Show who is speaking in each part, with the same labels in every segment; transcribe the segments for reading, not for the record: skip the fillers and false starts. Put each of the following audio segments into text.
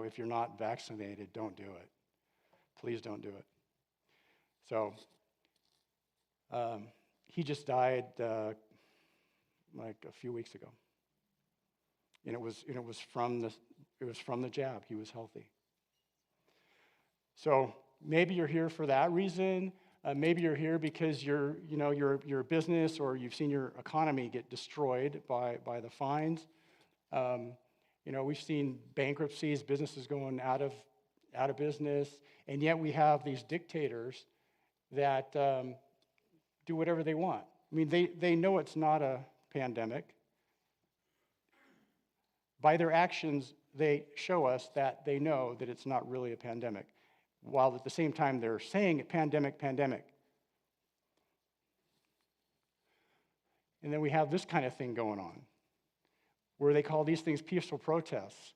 Speaker 1: if you're not vaccinated, don't do it. Please don't do it. So he just died like a few weeks ago, and it was from the jab. He was healthy. So maybe you're here for that reason. Maybe you're here because your business or you've seen your economy get destroyed by the fines. We've seen bankruptcies, businesses going out of business, and yet we have these dictators that do whatever they want. I mean, they know it's not a pandemic. By their actions, they show us that they know that it's not really a pandemic, while at the same time they're saying pandemic. And then we have this kind of thing going on, where they call these things peaceful protests.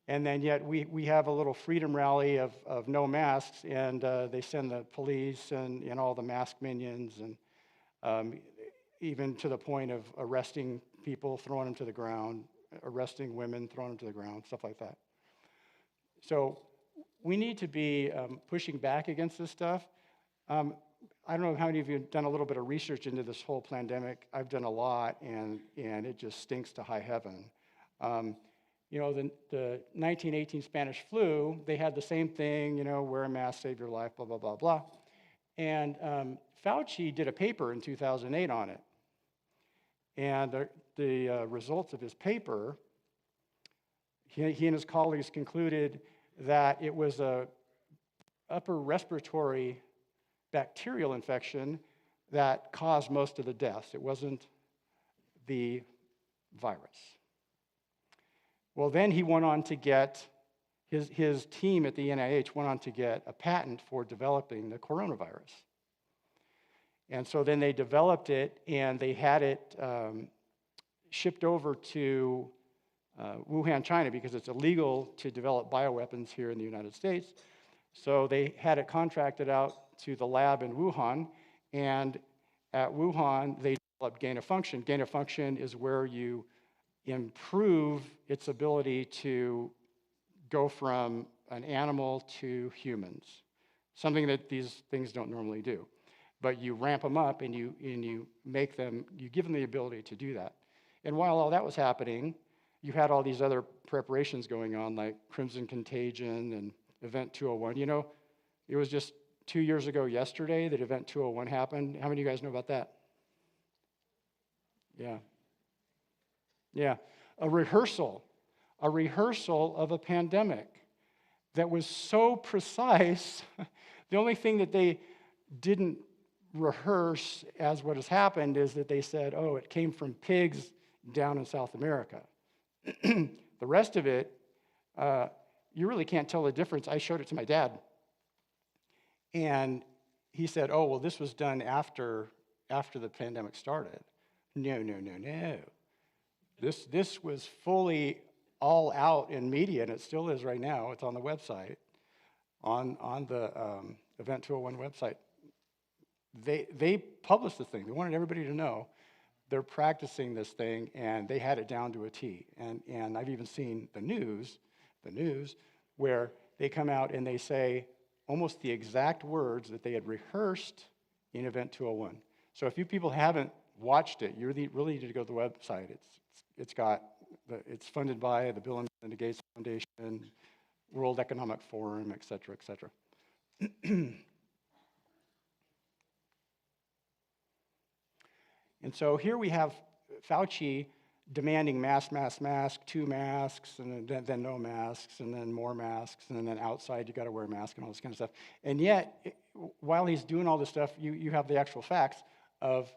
Speaker 1: And then yet we have a little freedom rally of no masks, and they send the police and all the mask minions, and even to the point of arresting people, throwing them to the ground, arresting women, throwing them to the ground, stuff like that. So we need to be pushing back against this stuff. I don't know how many of you have done a little bit of research into this whole pandemic. I've done a lot, and it just stinks to high heaven. The 1918 Spanish flu, they had the same thing, wear a mask, save your life, blah, blah, blah, blah. And Fauci did a paper in 2008 on it. And the results of his paper, he and his colleagues concluded that it was a upper respiratory bacterial infection that caused most of the deaths. It wasn't the virus. Well, then he went on to get, his team at the NIH went on to get a patent for developing the coronavirus. And so then they developed it, and they had it shipped over to Wuhan, China, because it's illegal to develop bioweapons here in the United States. So they had it contracted out to the lab in Wuhan, and at Wuhan, they developed gain of function. Gain of function is where you improve its ability to go from an animal to humans, something that these things don't normally do. But you ramp them up, and you give them the ability to do that. And while all that was happening, you had all these other preparations going on, like Crimson Contagion and Event 201. It was just 2 years ago yesterday that Event 201 happened. How many of you guys know about that? Yeah. A rehearsal of a pandemic that was so precise. The only thing that they didn't rehearse as what has happened is that they said, it came from pigs down in South America. The rest of it, you really can't tell the difference. I showed it to my dad, and he said, this was done after the pandemic started. No. This was fully all out in media, and it still is right now. It's on the website, on the Event 201 website. They published the thing. They wanted everybody to know they're practicing this thing, and they had it down to a T. And I've even seen the news, where they come out and they say almost the exact words that they had rehearsted in Event 201. So if you people haven't watched it, you really need to go to the website. It's funded by the Bill and Melinda Gates Foundation, World Economic Forum, et cetera, et cetera. And so here we have Fauci demanding mask, 2 masks, and then no masks, and then more masks, and then outside you got to wear a mask and all this kind of stuff. And yet, while he's doing all this stuff, you have the actual facts of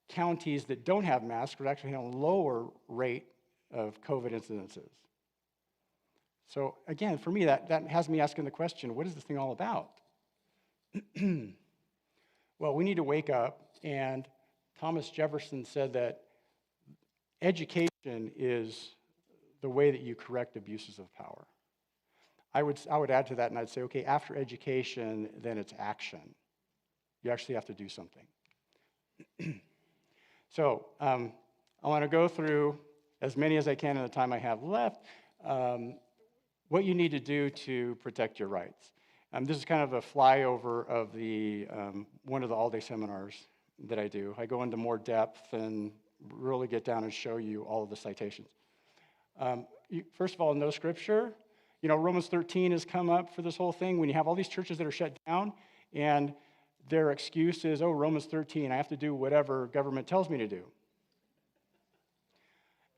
Speaker 1: counties that don't have masks are actually having a lower rate of COVID incidences. So again, for me, that has me asking the question, what is this thing all about? Well, we need to wake up, and Thomas Jefferson said that education is the way that you correct abuses of power. I would add to that, and I'd say, okay, after education, then it's action. You actually have to do something. So I want to go through as many as I can in the time I have left. what you need to do to protect your rights. This is kind of a flyover of the one of the all-day seminars that I do. I go into more depth and really get down and show you all of the citations. First of all, no scripture. Romans 13 has come up for this whole thing. When you have all these churches that are shut down, and their excuse is, oh, Romans 13, I have to do whatever government tells me to do.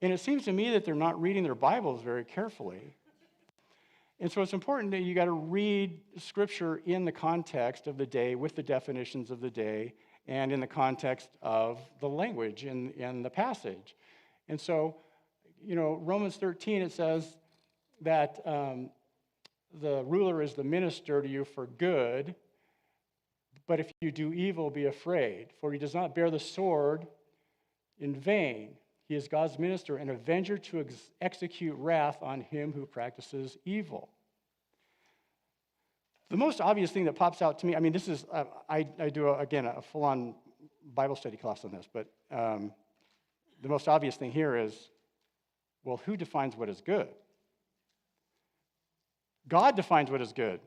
Speaker 1: And it seems to me that they're not reading their Bibles very carefully. And so it's important that you got to read Scripture in the context of the day, with the definitions of the day, and in the context of the language in the passage. And so, Romans 13, it says that the ruler is the minister to you for good, but if you do evil, be afraid, for he does not bear the sword in vain. He is God's minister, an avenger to execute wrath on him who practices evil. The most obvious thing that pops out to me, this is, I do, a full-on Bible study class on this, but the most obvious thing here is, well, who defines what is good? God defines what is good,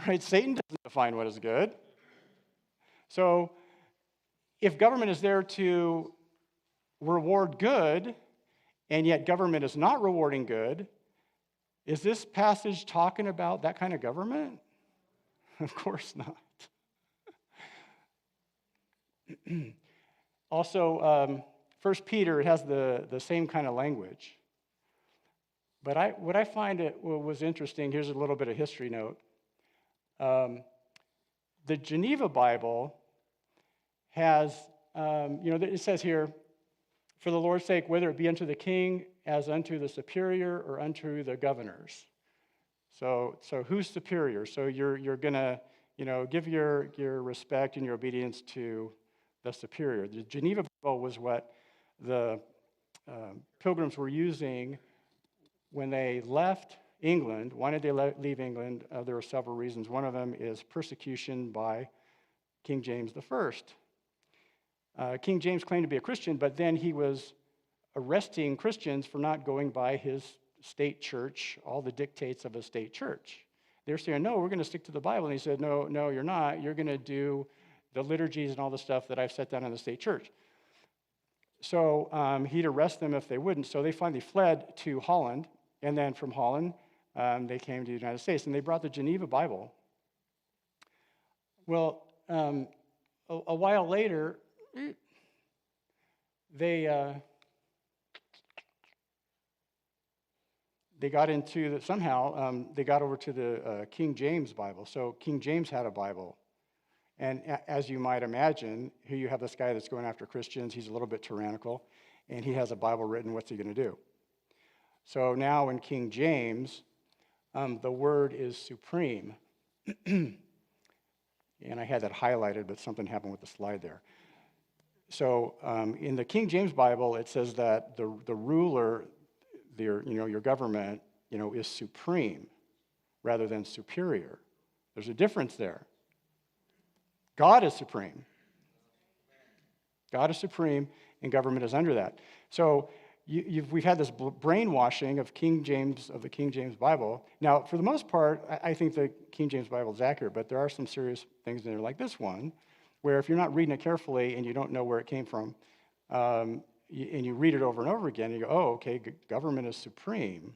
Speaker 1: right? Satan doesn't define what is good. So if government is there to reward good, and yet government is not rewarding good, is this passage talking about that kind of government? Of course not. Also, 1 Peter has the same kind of language. But what I find was interesting, here's a little bit of history note. The Geneva Bible has, it says here, for the Lord's sake, whether it be unto the king as unto the superior or unto the governors. So who's superior? So you're going to, give your respect and your obedience to the superior. The Geneva Bible was what the pilgrims were using when they left England. Why did they leave England? There are several reasons. One of them is persecution by King James I. King James claimed to be a Christian, but then he was arresting Christians for not going by his state church, all the dictates of a state church. They're saying, no, we're going to stick to the Bible. And he said, no, you're not. You're going to do the liturgies and all the stuff that I've set down in the state church. So he'd arrest them if they wouldn't. So they finally fled to Holland. And then from Holland, they came to the United States. And they brought the Geneva Bible. Well, a while later, they got into somehow they got over to the King James Bible. So King James had a Bible. And as you might imagine, here you have this guy that's going after Christians. He's a little bit tyrannical. And he has a Bible written. What's he going to do? So now in King James, the word is supreme. And I had that highlighted, but something happened with the slide there. So in the King James Bible, it says that the ruler, your government, is supreme rather than superior. There's a difference there. God is supreme. God is supreme, and government is under that. So we've had this brainwashing of the King James Bible. Now, for the most part, I think the King James Bible is accurate, but there are some serious things in there, like this one, where if you're not reading it carefully and you don't know where it came from, and you read it over and over again, you go, oh, okay, government is supreme.